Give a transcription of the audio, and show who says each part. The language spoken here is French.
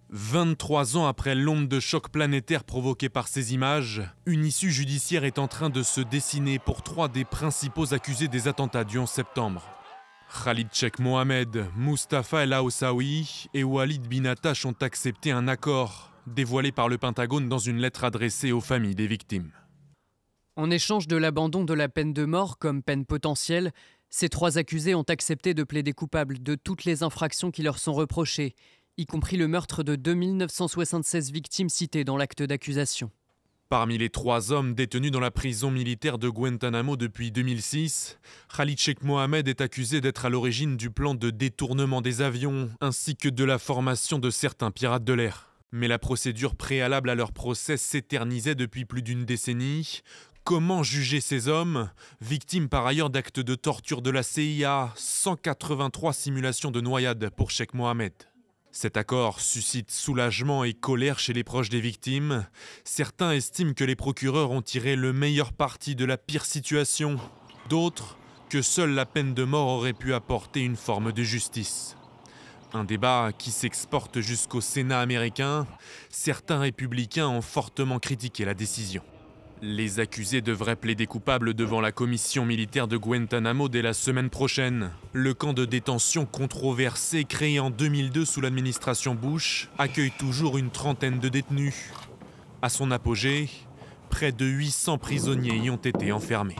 Speaker 1: 23 ans après l'onde de choc planétaire provoquée par ces images, une issue judiciaire est en train de se dessiner pour 3 des principaux accusés des attentats du 11 septembre. Khalid Sheikh Mohammed, Mustafa El Hawsawi et Walid bin Attash ont accepté un accord, dévoilé par le Pentagone dans une lettre adressée aux familles des victimes.
Speaker 2: En échange de l'abandon de la peine de mort comme peine potentielle, ces 3 accusés ont accepté de plaider coupables de toutes les infractions qui leur sont reprochées, y compris le meurtre de 2976 victimes citées dans l'acte d'accusation.
Speaker 1: Parmi les 3 hommes détenus dans la prison militaire de Guantanamo depuis 2006, Khalid Sheikh Mohammed est accusé d'être à l'origine du plan de détournement des avions ainsi que de la formation de certains pirates de l'air. Mais la procédure préalable à leur procès s'éternisait depuis plus d'une décennie. Comment juger ces hommes, victimes par ailleurs d'actes de torture de la CIA, 183 simulations de noyade pour Sheikh Mohammed? Cet accord suscite soulagement et colère chez les proches des victimes. Certains estiment que les procureurs ont tiré le meilleur parti de la pire situation. D'autres, que seule la peine de mort aurait pu apporter une forme de justice. Un débat qui s'exporte jusqu'au Sénat américain. Certains républicains ont fortement critiqué la décision. Les accusés devraient plaider coupables devant la commission militaire de Guantanamo dès la semaine prochaine. Le camp de détention controversé créé en 2002 sous l'administration Bush accueille toujours une trentaine de détenus. À son apogée, près de 800 prisonniers y ont été enfermés.